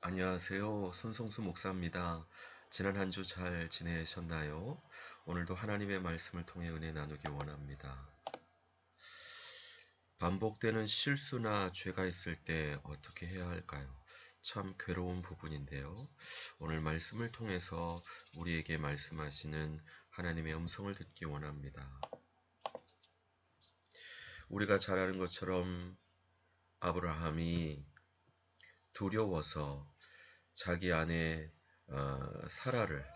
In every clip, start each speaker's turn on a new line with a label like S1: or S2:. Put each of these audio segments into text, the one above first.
S1: 안녕하세요. 손성수 목사입니다. 지난 한 주 잘 지내셨나요? 오늘도 하나님의 말씀을 통해 은혜 나누기 원합니다. 반복되는 실수나 죄가 있을 때 어떻게 해야 할까요? 참 괴로운 부분인데요. 오늘 말씀을 통해서 우리에게 말씀하시는 하나님의 음성을 듣기 원합니다. 우리가 잘 아는 것처럼 아브라함이 두려워서 자기 아내 사라를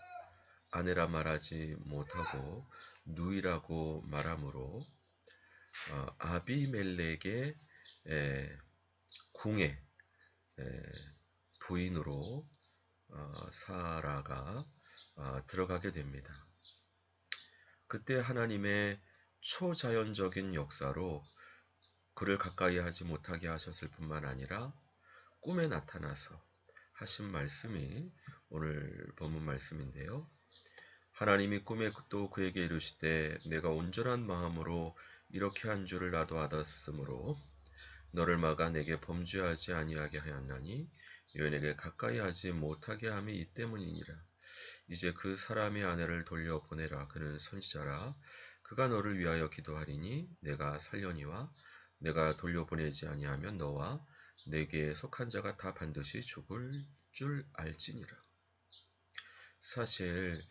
S1: 아내라 말하지 못하고 누이라고 말하므로 아비멜렉의 궁의 부인으로 사라가 들어가게 됩니다. 그때 하나님의 초자연적인 역사로 그를 가까이 하지 못하게 하셨을 뿐만 아니라 꿈에 나타나서 하신 말씀이 오늘 본문 말씀인데요. 하나님이 꿈에 또 그에게 이르시되 내가 온전한 마음으로 이렇게 한 줄을 나도 알았으므로 너를 막아 내게 범죄하지 아니하게 하였나니 여인에게 가까이 하지 못하게 함이 이 때문이니라. 이제 그 사람의 아내를 돌려보내라. 그는 선지자라. 그가 너를 위하여 기도하리니 내가 살려니와 내가 돌려보내지 아니하면 너와 내게 속한 자가 다 반드시 죽을 줄 알지니라. 사실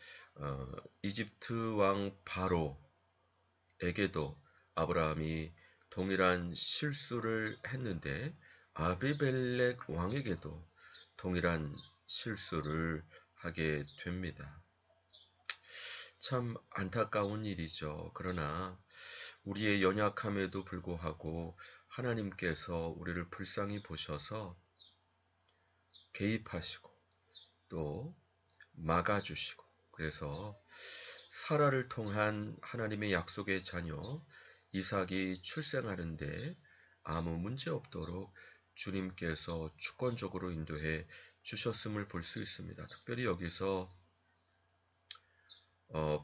S1: 이집트 왕 바로에게도 아브라함이 동일한 실수를 했는데 아비멜렉 왕에게도 동일한 실수를 하게 됩니다. 참 안타까운 일이죠. 그러나 우리의 연약함에도 불구하고 하나님께서 우리를 불쌍히 보셔서 개입하시고 또 막아주시고 그래서 사라를 통한 하나님의 약속의 자녀 이삭이 출생하는데 아무 문제 없도록 주님께서 주권적으로 인도해 주셨음을 볼 수 있습니다. 특별히 여기서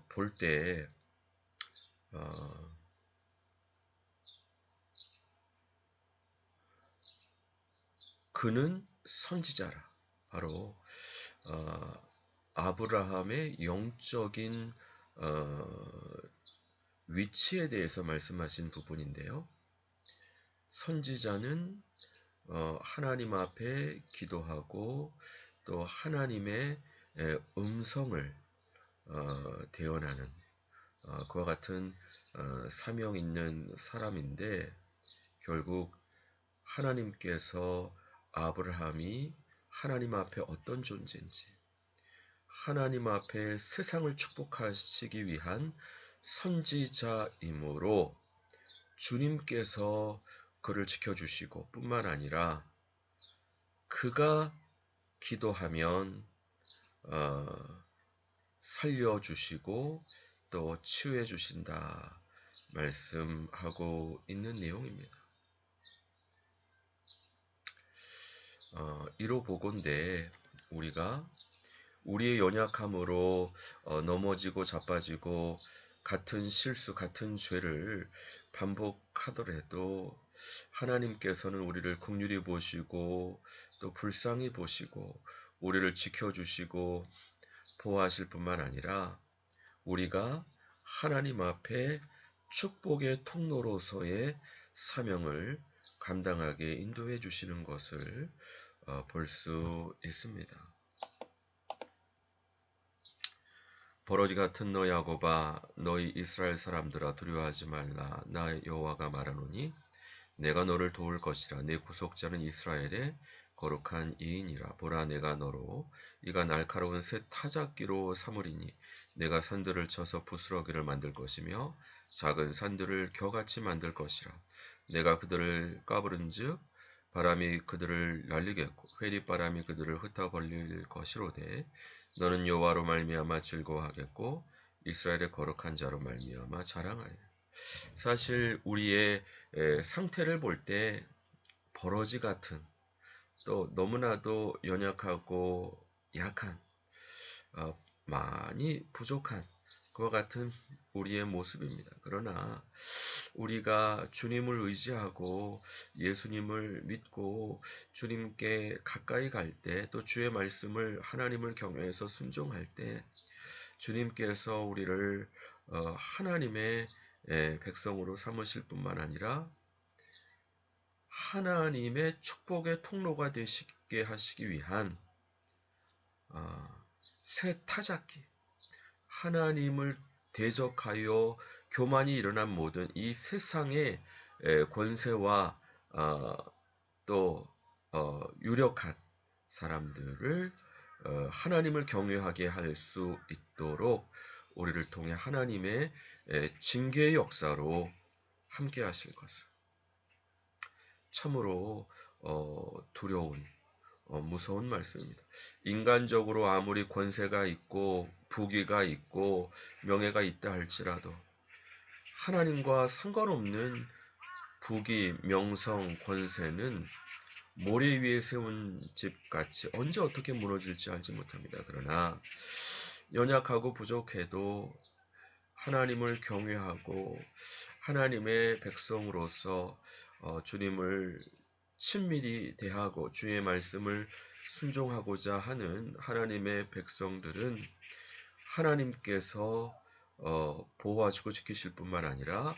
S1: 볼 때 그는 선지자라. 바로 아브라함의 영적인 위치에 대해서 말씀하신 부분인데요. 선지자는 하나님 앞에 기도하고 또 하나님의 음성을 대언하는 그와 같은 사명 있는 사람인데 결국 하나님께서 아브라함이 하나님 앞에 어떤 존재인지 하나님 앞에 세상을 축복하시기 위한 선지자이므로 주님께서 그를 지켜주시고 뿐만 아니라 그가 기도하면 살려주시고 또 치유해 주신다 말씀하고 있는 내용입니다. 이로 보건대 우리가 우리의 연약함으로 넘어지고 자빠지고 같은 실수, 같은 죄를 반복하더라도 하나님께서는 우리를 긍휼히 보시고 또 불쌍히 보시고 우리를 지켜주시고 보호하실 뿐만 아니라 우리가 하나님 앞에 축복의 통로로서의 사명을 감당하게 인도해 주시는 것을 볼 수 있습니다. 버러지 같은 너 야곱아 너희 이스라엘 사람들아 두려워하지 말라. 나 여호와가 말하노니 내가 너를 도울 것이라. 내 구속자는 이스라엘의 거룩한 이인이라. 보라 내가 너로 이가 날카로운 새 타작기로 삼으리니 내가 산들을 쳐서 부스러기를 만들 것이며 작은 산들을 겨같이 만들 것이라. 내가 그들을 까부른즉 바람이 그들을 날리겠고 회리바람이 그들을 흩어버릴 것이로되 너는 여호와로 말미암아 즐거워하겠고 이스라엘의 거룩한 자로 말미암아 자랑하리라. 사실 우리의 상태를 볼 때 버러지 같은 또 너무나도 연약하고 약한 많이 부족한 그와 같은 우리의 모습입니다. 그러나 우리가 주님을 의지하고 예수님을 믿고 주님께 가까이 갈 때, 또 주의 말씀을 하나님을 경외해서 순종할 때 주님께서 우리를 하나님의 백성으로 삼으실 뿐만 아니라 하나님의 축복의 통로가 되시게 하시기 위한 새 타작기, 하나님을 대적하여 교만이 일어난 모든 이 세상의 권세와 또 유력한 사람들을 하나님을 경외하게 할 수 있도록 우리를 통해 하나님의 징계의 역사로 함께 하실 것을, 참으로 두려운 무서운 말씀입니다. 인간적으로 아무리 권세가 있고 부귀가 있고 명예가 있다 할지라도 하나님과 상관없는 부귀, 명성, 권세는 모래 위에 세운 집같이 언제 어떻게 무너질지 알지 못합니다. 그러나 연약하고 부족해도 하나님을 경외하고 하나님의 백성으로서 주님을 친밀히 대하고 주의 말씀을 순종하고자 하는 하나님의 백성들은 하나님께서 보호하시고 지키실 뿐만 아니라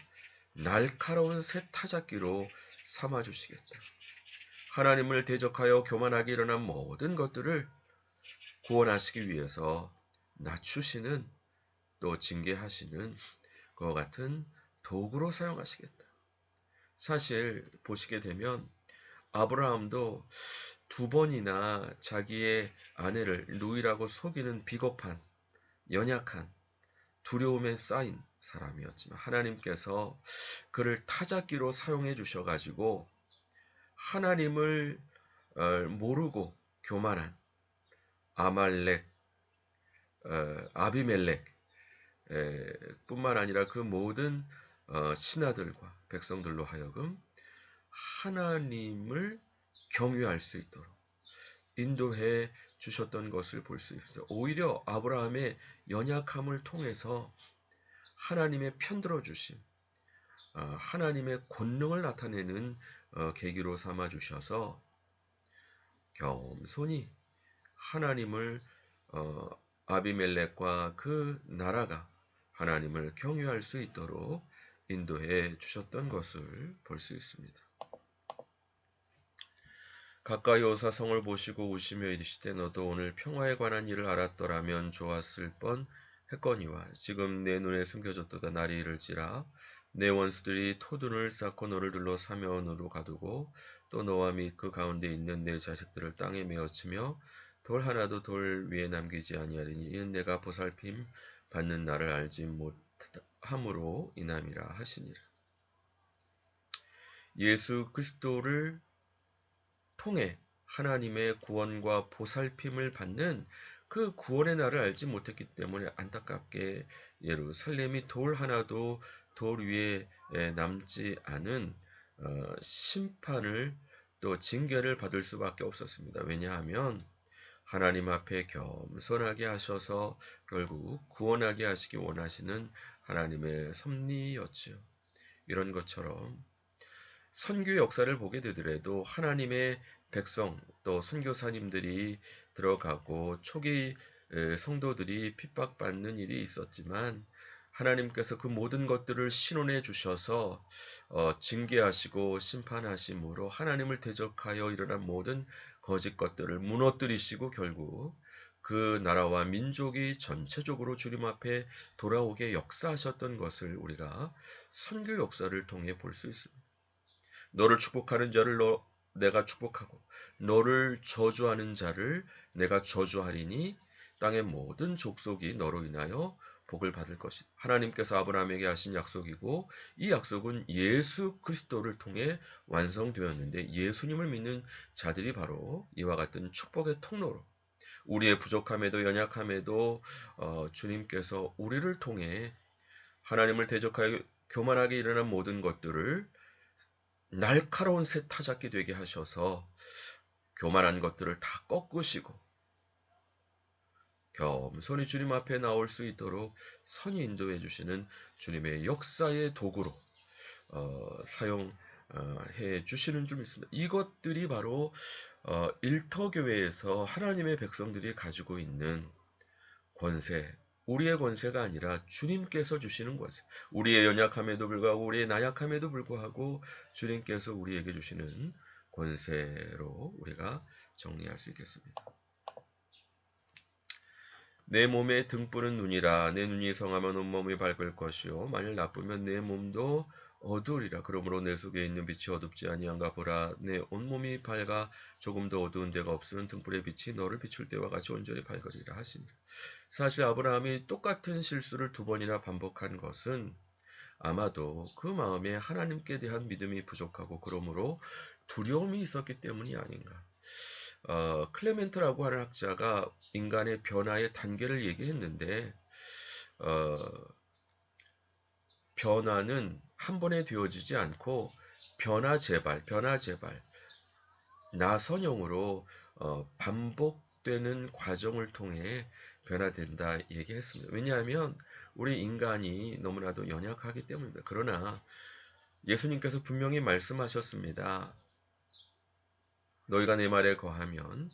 S1: 날카로운 새 타작기로 삼아주시겠다. 하나님을 대적하여 교만하게 일어난 모든 것들을 구원하시기 위해서 낮추시는, 또 징계하시는 그와 같은 도구로 사용하시겠다. 사실 보시게 되면 아브라함도 2번이나 자기의 아내를 누이라고 속이는 비겁한, 연약한, 두려움에 쌓인 사람이었지만 하나님께서 그를 타작기로 사용해 주셔가지고 하나님을 모르고 교만한 아말렉, 아비멜렉 뿐만 아니라 그 모든 신하들과 백성들로 하여금 하나님을 경외할 수 있도록 인도해 주셨던 것을 볼 수 있어요. 오히려 아브라함의 연약함을 통해서 하나님의 편들어 주심, 하나님의 권능을 나타내는 계기로 삼아 주셔서 겸손히 하나님을 아비멜렉과 그 나라가 하나님을 경외할 수 있도록 인도해 주셨던 것을 볼 수 있습니다. 가까이 오사 성을 보시고 우시며 이르시되 너도 오늘 평화에 관한 일을 알았더라면 좋았을 뻔 했거니와 지금 내 눈에 숨겨졌도다. 날이 이를지라 내 원수들이 토둔을 쌓고 너를 둘러 사면으로 가두고 또 너와 및 그 가운데 있는 내 자식들을 땅에 메어치며 돌 하나도 돌 위에 남기지 아니하리니 이는 내가 보살핌 받는 나를 알지 못함으로 인함이라 하시니라. 예수 그리스도를 통해 하나님의 구원과 보살핌을 받는 그 구원의 날을 알지 못했기 때문에 안타깝게 예루살렘이 돌 하나도 돌 위에 남지 않은 심판을, 또 징계를 받을 수밖에 없었습니다. 왜냐하면 하나님 앞에 겸손하게 하셔서 결국 구원하게 하시기 원하시는 하나님의 섭리였지요. 이런 것처럼 선교 역사를 보게 되더라도 하나님의 백성, 또 선교사님들이 들어가고 초기 성도들이 핍박받는 일이 있었지만 하나님께서 그 모든 것들을 신원해 주셔서 징계하시고 심판하심으로 하나님을 대적하여 일어난 모든 거짓 것들을 무너뜨리시고 결국 그 나라와 민족이 전체적으로 주님 앞에 돌아오게 역사하셨던 것을 우리가 선교 역사를 통해 볼 수 있습니다. 너를 축복하는 자를 내가 축복하고 너를 저주하는 자를 내가 저주하리니 땅의 모든 족속이 너로 인하여 복을 받을 것이다. 하나님께서 아브라함에게 하신 약속이고 이 약속은 예수 그리스도를 통해 완성되었는데 예수님을 믿는 자들이 바로 이와 같은 축복의 통로로 우리의 부족함에도 연약함에도 주님께서 우리를 통해 하나님을 대적하여 교만하게 일어난 모든 것들을 날카로운 새 타작기 되게 하셔서 교만한 것들을 다 꺾으시고 겸손히 주님 앞에 나올 수 있도록 선히 인도해 주시는 주님의 역사의 도구로 사용해 주시는 줄 믿습니다. 이것들이 바로 일터교회에서 하나님의 백성들이 가지고 있는 권세, 우리의 권세가 아니라 주님께서 주시는 권세, 우리의 연약함에도 불구하고 우리의 나약함에도 불구하고 주님께서 우리에게 주시는 권세로 우리가 정리할 수 있겠습니다. 내 몸에 등불은 눈이라. 내 눈이 성하면 온몸이 밝을 것이요 만일 나쁘면 내 몸도 어두우리라. 그러므로 내 속에 있는 빛이 어둡지 아니한가 보라. 내 온몸이 밝아 조금도 어두운 데가 없으면 등불의 빛이 너를 비출 때와 같이 온전히 밝으리라 하시니라. 사실 아브라함이 똑같은 실수를 2번이나 반복한 것은 아마도 그 마음에 하나님께 대한 믿음이 부족하고 그러므로 두려움이 있었기 때문이 아닌가. 클레멘트라고 하는 학자가 인간의 변화의 단계를 얘기했는데 변화는 한 번에 되어지지 않고 변화 재발, 나선형으로 반복되는 과정을 통해 변화된다 얘기했습니다. 왜냐하면 우리 인간이 너무나도 연약하기 때문입니다. 그러나 예수님께서 분명히 말씀하셨습니다. 너희가 내 말에 거하면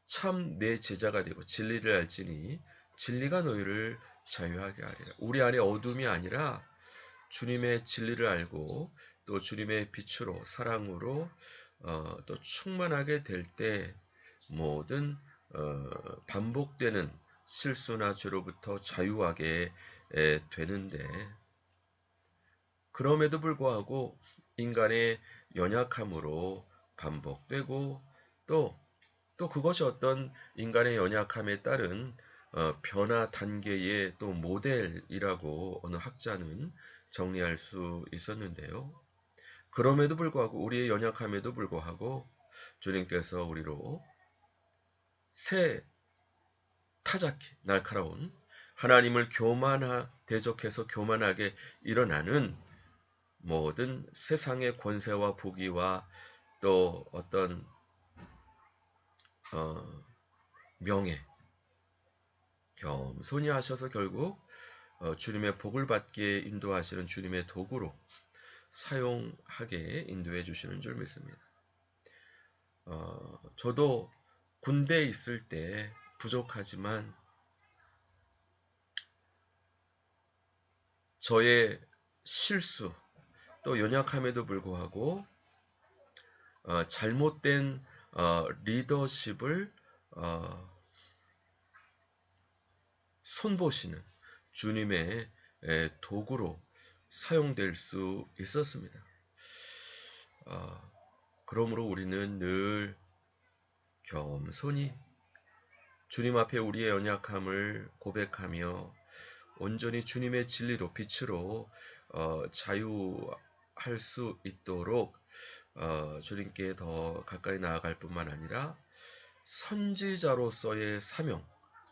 S1: 참 내 제자가 되고 진리를 알지니 진리가 너희를 자유하게 하리라. 우리 안에 어둠이 아니라 주님의 진리를 알고 또 주님의 빛으로 사랑으로 또 충만하게 될 때 모든 반복되는 실수나 죄로부터 자유하게 되는데 그럼에도 불구하고 인간의 연약함으로 반복되고 또 그것이 어떤 인간의 연약함에 따른 변화 단계의 또 모델이라고 어느 학자는 정리할 수 있었는데요. 그럼에도 불구하고 우리의 연약함에도 불구하고 주님께서 우리로 새 타작해 날카로운 하나님을 대적해서 교만하게 일어나는 모든 세상의 권세와 부귀와 또 어떤 명예 겸손히 하셔서 결국 주님의 복을 받기에 인도하시는 주님의 도구로 사용하게 인도해 주시는 줄 믿습니다. 저도 군대에 있을 때 부족하지만 저의 실수 또 연약함에도 불구하고 잘못된 리더십을 손보시는 주님의 도구로 사용될 수 있었습니다. 그러므로 우리는 늘 겸손히 주님 앞에 우리의 연약함을 고백하며 온전히 주님의 진리로 빛으로 자유할 수 있도록 주님께 더 가까이 나아갈 뿐만 아니라 선지자로서의 사명,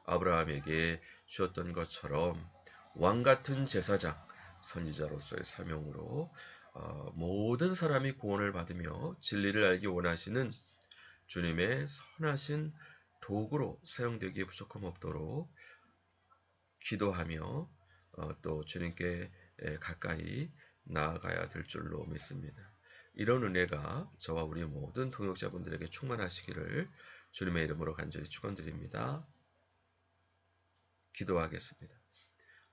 S1: 아브라함에게 주었던 것처럼 왕같은 제사장, 선지자로서의 사명으로 모든 사람이 구원을 받으며 진리를 알기 원하시는 주님의 선하신 도구로 사용되기에 부족함 없도록 기도하며 또 주님께 가까이 나아가야 될 줄로 믿습니다. 이런 은혜가 저와 우리 모든 동역자분들에게 충만하시기를 주님의 이름으로 간절히 축원드립니다. 기도하겠습니다.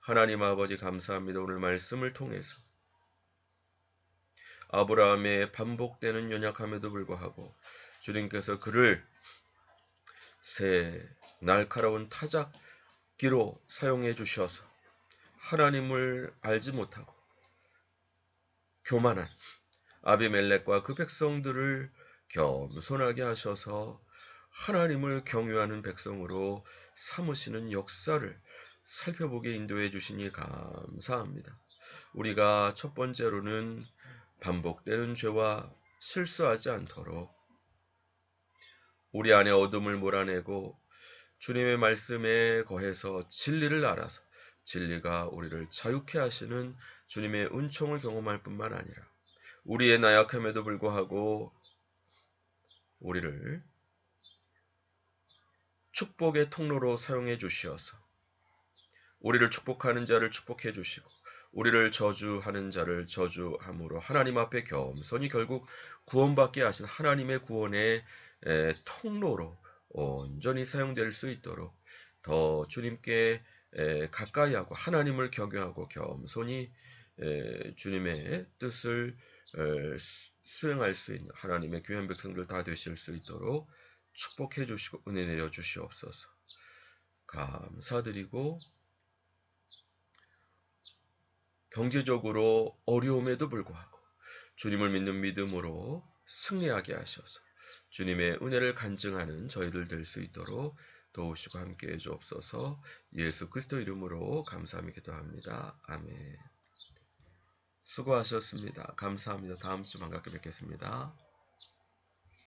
S1: 하나님 아버지 감사합니다. 오늘 말씀을 통해서 아브라함의 반복되는 연약함에도 불구하고 주님께서 그를 새 날카로운 타작기로 사용해 주셔서 하나님을 알지 못하고 교만한 아비멜렉과 그 백성들을 겸손하게 하셔서 하나님을 경유하는 백성으로 삼으시는 역사를 살펴보게 인도해 주시니 감사합니다. 우리가 첫 번째로는 반복되는 죄와 실수하지 않도록 우리 안에 어둠을 몰아내고 주님의 말씀에 거해서 진리를 알아서 진리가 우리를 자유케 하시는 주님의 은총을 경험할 뿐만 아니라 우리의 나약함에도 불구하고 우리를 축복의 통로로 사용해 주시어서 우리를 축복하는 자를 축복해 주시고 우리를 저주하는 자를 저주함으로 하나님 앞에 겸손히 결국 구원받게 하신 하나님의 구원의 통로로 온전히 사용될 수 있도록 더 주님께 가까이 하고 하나님을 경외하고 겸손히 주님의 뜻을 수행할 수 있는 하나님의 귀한 백성들 다 되실 수 있도록 축복해 주시고 은혜 내려 주시옵소서. 감사드리고 경제적으로 어려움에도 불구하고 주님을 믿는 믿음으로 승리하게 하셔서 주님의 은혜를 간증하는 저희들 될 수 있도록 도우시고 함께해 주옵소서. 예수 그리스도 이름으로 감사하며 기도합니다. 아멘. 수고하셨습니다. 감사합니다. 다음 주 반갑게 뵙겠습니다.